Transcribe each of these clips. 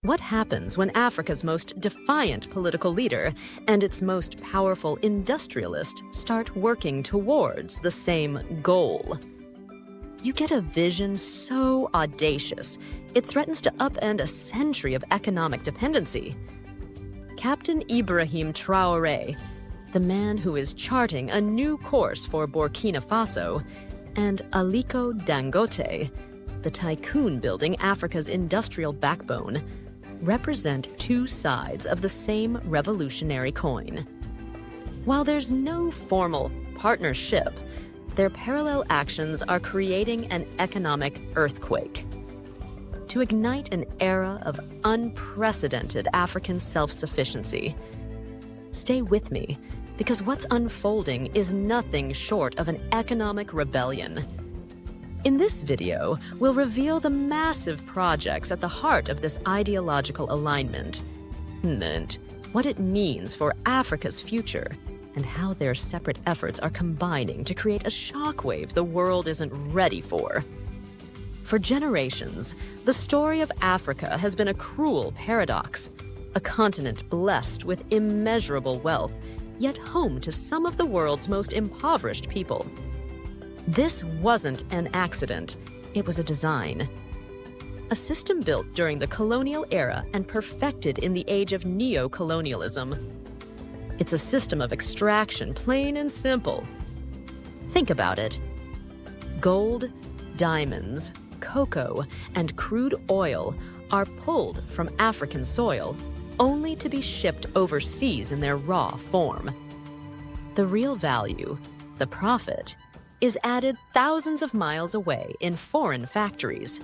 What happens when Africa's most defiant political leader and its most powerful industrialist start working towards the same goal? You get a vision so audacious, it threatens to upend a century of economic dependency. Captain Ibrahim Traoré, the man who is charting a new course for Burkina Faso, and Aliko Dangote, the tycoon building Africa's industrial backbone, represent two sides of the same revolutionary coin. While there's no formal partnership, their parallel actions are creating an economic earthquake. To ignite an era of unprecedented African self-sufficiency. Stay with me, because what's unfolding is nothing short of an economic rebellion. In this video, we'll reveal the massive projects at the heart of this ideological alignment, and what it means for Africa's future, and how their separate efforts are combining to create a shockwave the world isn't ready for. For generations, the story of Africa has been a cruel paradox, a continent blessed with immeasurable wealth, yet home to some of the world's most impoverished people. This wasn't an accident, it was a design. A system built during the colonial era and perfected in the age of neo-colonialism. It's a system of extraction, plain and simple. Think about it. Gold, diamonds, cocoa, and crude oil are pulled from African soil, only to be shipped overseas in their raw form. The real value, the profit, is added thousands of miles away in foreign factories.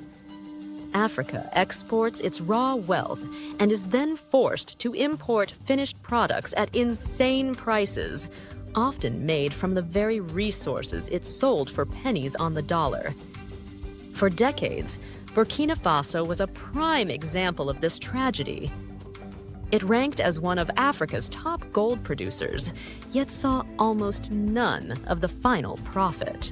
Africa exports its raw wealth and is then forced to import finished products at insane prices, often made from the very resources it sold for pennies on the dollar. For decades, Burkina Faso was a prime example of this tragedy. It ranked as one of Africa's top gold producers, yet saw almost none of the final profit.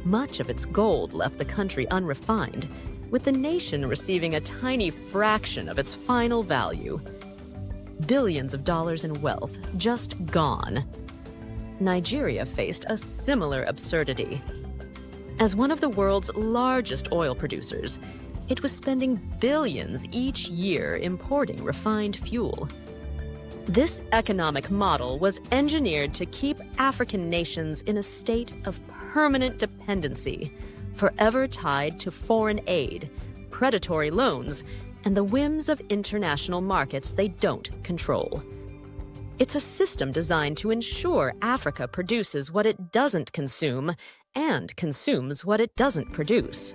Much of its gold left the country unrefined, with the nation receiving a tiny fraction of its final value. Billions of dollars in wealth just gone. Nigeria faced a similar absurdity. As one of the world's largest oil producers, it was spending billions each year importing refined fuel. This economic model was engineered to keep African nations in a state of permanent dependency, forever tied to foreign aid, predatory loans, and the whims of international markets they don't control. It's a system designed to ensure Africa produces what it doesn't consume and consumes what it doesn't produce.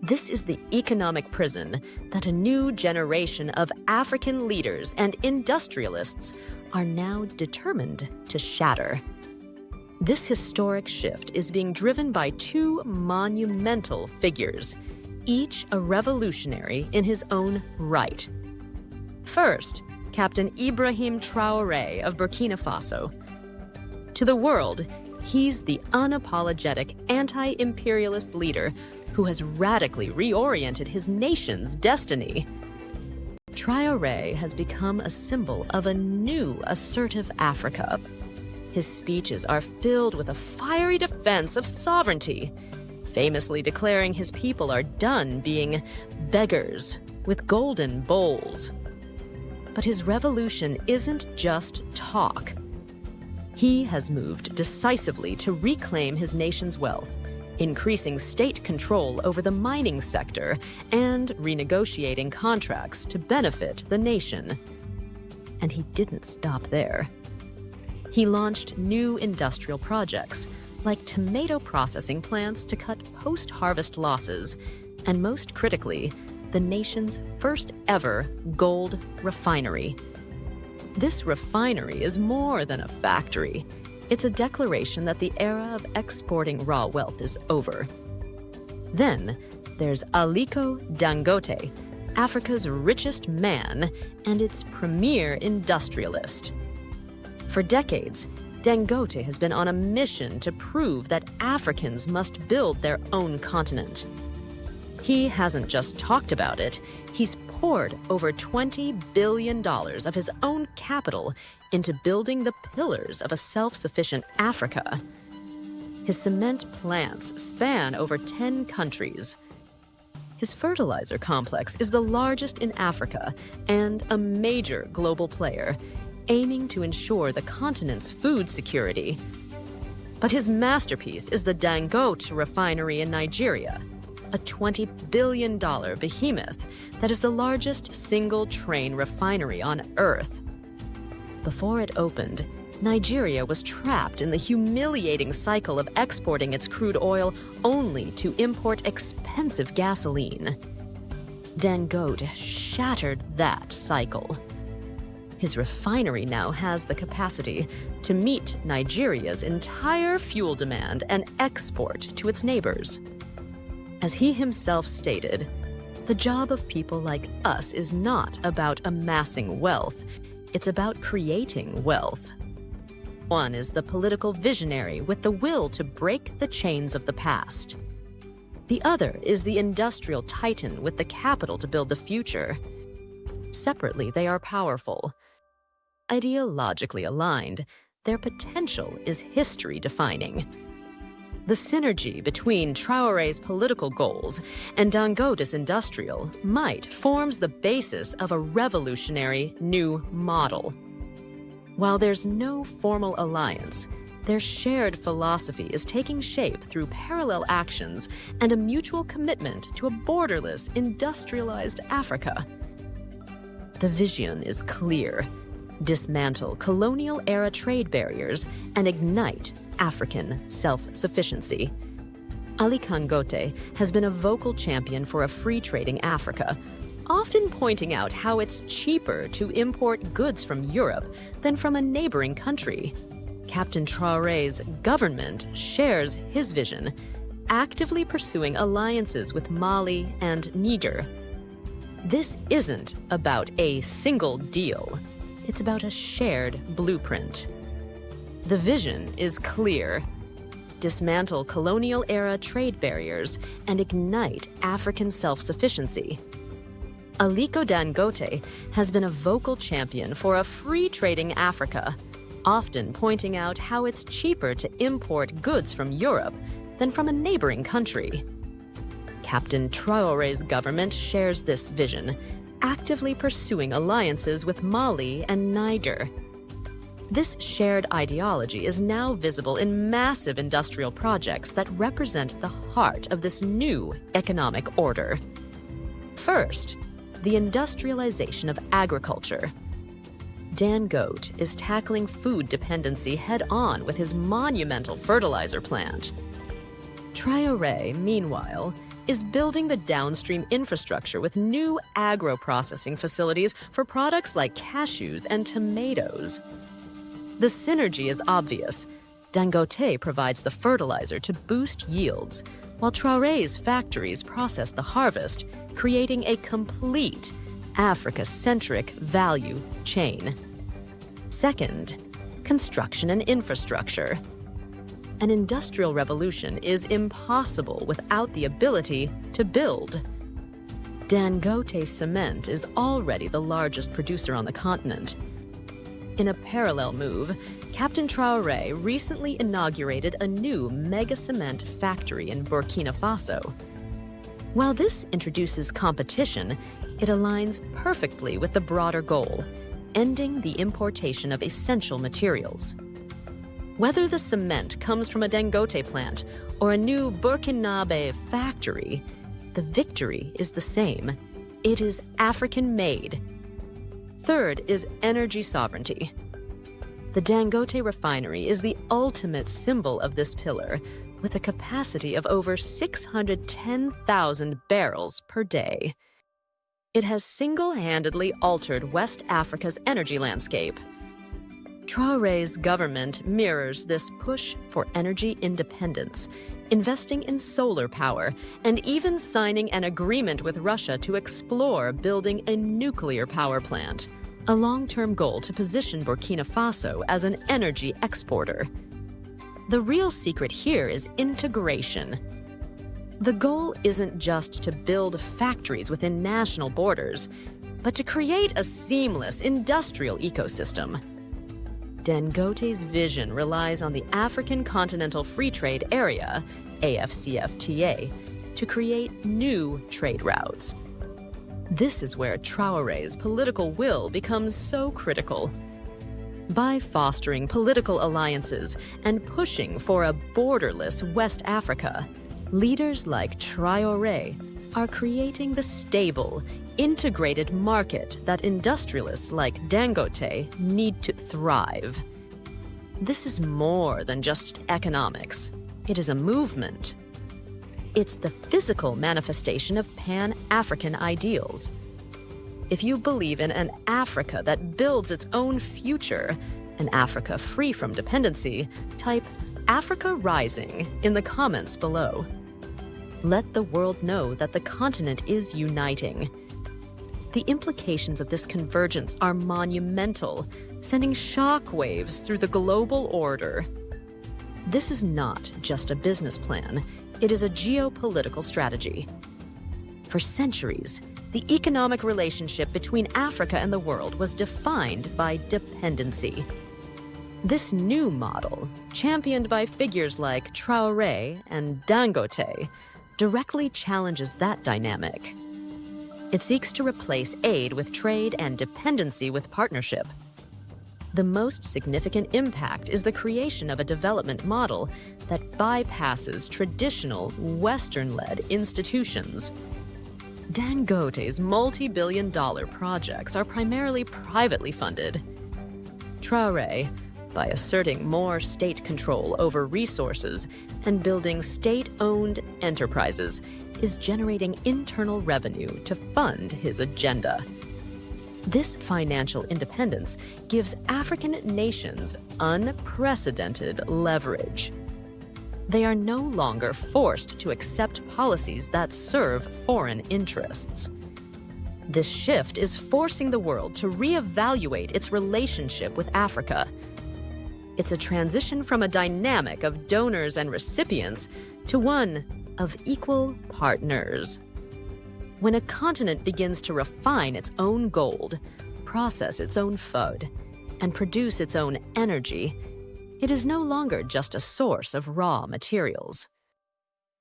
This is the economic prison that a new generation of African leaders and industrialists are now determined to shatter. This historic shift is being driven by two monumental figures, each a revolutionary in his own right. First, Captain Ibrahim Traoré of Burkina Faso. To the world, he's the unapologetic anti-imperialist leader who has radically reoriented his nation's destiny. Traoré has become a symbol of a new assertive Africa. His speeches are filled with a fiery defense of sovereignty, famously declaring his people are done being beggars with golden bowls. But his revolution isn't just talk. He has moved decisively to reclaim his nation's wealth, increasing state control over the mining sector and renegotiating contracts to benefit the nation. And he didn't stop there. He launched new industrial projects, like tomato processing plants to cut post-harvest losses, and most critically, the nation's first ever gold refinery. This refinery is more than a factory. It's a declaration that the era of exporting raw wealth is over. Then there's Aliko Dangote, Africa's richest man and its premier industrialist. For decades, Dangote has been on a mission to prove that Africans must build their own continent. He hasn't just talked about it, he's poured over $20 billion of his own capital into building the pillars of a self-sufficient Africa. His cement plants span over 10 countries. His fertilizer complex is the largest in Africa and a major global player, aiming to ensure the continent's food security. But his masterpiece is the Dangote refinery in Nigeria, a $20 billion behemoth that is the largest single-train refinery on Earth. Before it opened, Nigeria was trapped in the humiliating cycle of exporting its crude oil only to import expensive gasoline. Dangote shattered that cycle. His refinery now has the capacity to meet Nigeria's entire fuel demand and export to its neighbors. As he himself stated, the job of people like us is not about amassing wealth, it's about creating wealth. One is the political visionary with the will to break the chains of the past. The other is the industrial titan with the capital to build the future. Separately, they are powerful. Ideologically aligned, their potential is history-defining. The synergy between Traoré's political goals and Dangote's industrial might forms the basis of a revolutionary new model. While there's no formal alliance, their shared philosophy is taking shape through parallel actions and a mutual commitment to a borderless, industrialized Africa. The vision is clear: dismantle colonial-era trade barriers and ignite African self-sufficiency. Aliko Dangote has been a vocal champion for a free-trading Africa, often pointing out how it's cheaper to import goods from Europe than from a neighboring country. Captain Traoré's government shares his vision, actively pursuing alliances with Mali and Niger. This isn't about a single deal. It's about a shared blueprint. The vision is clear: dismantle colonial-era trade barriers and ignite African self-sufficiency. Aliko Dangote has been a vocal champion for a free-trading Africa, often pointing out how it's cheaper to import goods from Europe than from a neighboring country. Captain Traoré's government shares this vision, actively pursuing alliances with Mali and Niger. This shared ideology is now visible in massive industrial projects that represent the heart of this new economic order. First, the industrialization of agriculture. Dangote is tackling food dependency head-on with his monumental fertilizer plant. Traoré, meanwhile, is building the downstream infrastructure with new agro-processing facilities for products like cashews and tomatoes. The synergy is obvious. Dangote provides the fertilizer to boost yields, while Traoré's factories process the harvest, creating a complete Africa-centric value chain. Second, construction and infrastructure. An industrial revolution is impossible without the ability to build. Dangote Cement is already the largest producer on the continent. In a parallel move, Captain Traoré recently inaugurated a new mega-cement factory in Burkina Faso. While this introduces competition, it aligns perfectly with the broader goal: ending the importation of essential materials. Whether the cement comes from a Dangote plant or a new Burkinabe factory, the victory is the same. It is African-made. Third is energy sovereignty. The Dangote refinery is the ultimate symbol of this pillar, with a capacity of over 610,000 barrels per day. It has single-handedly altered West Africa's energy landscape. Traoré's government mirrors this push for energy independence, investing in solar power and even signing an agreement with Russia to explore building a nuclear power plant, a long-term goal to position Burkina Faso as an energy exporter. The real secret here is integration. The goal isn't just to build factories within national borders, but to create a seamless industrial ecosystem. Dangote's vision relies on the African Continental Free Trade Area, AFCFTA, to create new trade routes. This is where Traoré's political will becomes so critical. By fostering political alliances and pushing for a borderless West Africa, leaders like Traoré are creating the stable, integrated market that industrialists like Dangote need to thrive. This is more than just economics. It is a movement. It's the physical manifestation of Pan-African ideals. If you believe in an Africa that builds its own future, an Africa free from dependency, type Africa Rising in the comments below. Let the world know that the continent is uniting. The implications of this convergence are monumental, sending shockwaves through the global order. This is not just a business plan, it is a geopolitical strategy. For centuries, the economic relationship between Africa and the world was defined by dependency. This new model, championed by figures like Traoré and Dangote, directly challenges that dynamic. It seeks to replace aid with trade and dependency with partnership. The most significant impact is the creation of a development model that bypasses traditional Western-led institutions. Dangote's multi-billion-dollar projects are primarily privately funded. Traoré, by asserting more state control over resources and building state-owned enterprises, is generating internal revenue to fund his agenda. This financial independence gives African nations unprecedented leverage. They are no longer forced to accept policies that serve foreign interests. This shift is forcing the world to reevaluate its relationship with Africa. It's a transition from a dynamic of donors and recipients to one of equal partners. When a continent begins to refine its own gold, process its own food, and produce its own energy, it is no longer just a source of raw materials.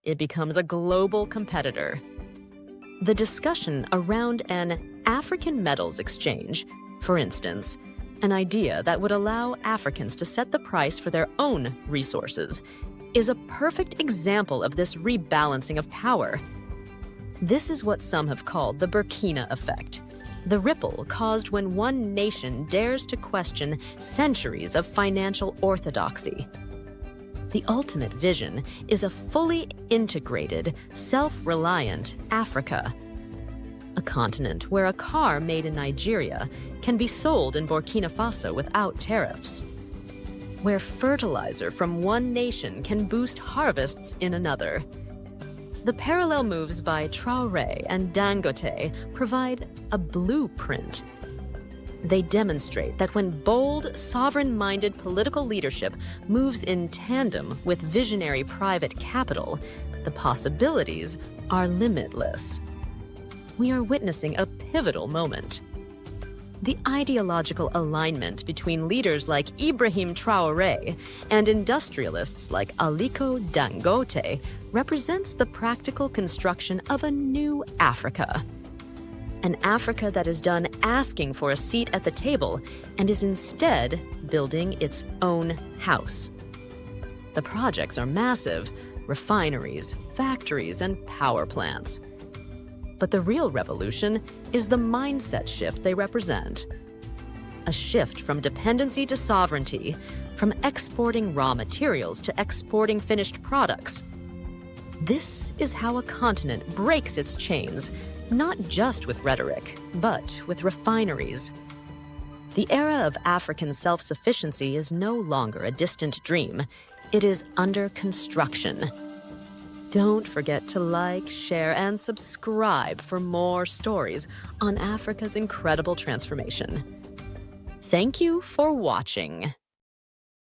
It becomes a global competitor. The discussion around an African metals exchange, for instance, an idea that would allow Africans to set the price for their own resources, is a perfect example of this rebalancing of power. This is what some have called the Burkina effect, the ripple caused when one nation dares to question centuries of financial orthodoxy. The ultimate vision is a fully integrated, self-reliant Africa. A continent where a car made in Nigeria can be sold in Burkina Faso without tariffs. Where fertilizer from one nation can boost harvests in another. The parallel moves by Traoré and Dangote provide a blueprint. They demonstrate that when bold, sovereign-minded political leadership moves in tandem with visionary private capital, the possibilities are limitless. We are witnessing a pivotal moment. The ideological alignment between leaders like Ibrahim Traoré and industrialists like Aliko Dangote represents the practical construction of a new Africa. An Africa that is done asking for a seat at the table and is instead building its own house. The projects are massive: refineries, factories, and power plants. But the real revolution is the mindset shift they represent. A shift from dependency to sovereignty, from exporting raw materials to exporting finished products. This is how a continent breaks its chains, not just with rhetoric, but with refineries. The era of African self-sufficiency is no longer a distant dream. It is under construction. Don't forget to like, share, and subscribe for more stories on Africa's incredible transformation. Thank you for watching.